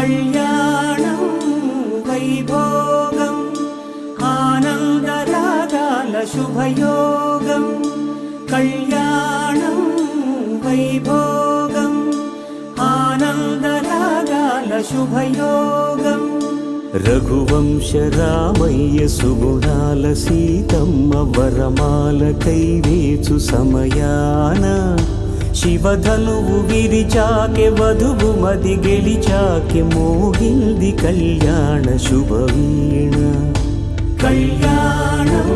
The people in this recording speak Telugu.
కళ్యాణం వైభోగం ఆనందరాగాల శుభయోగం కళ్యాణం వైభోగం ఆనందరాగాల శుభయోగం రఘువంశ రామయ్య సుగుణాల సీతమ్మ వరమాల కైవేచు సమయాన శివధనువు విరిచాకె వధువు మది గెలిచాకె మోగింది కళ్యాణ శుభవీణ కళ్యాణం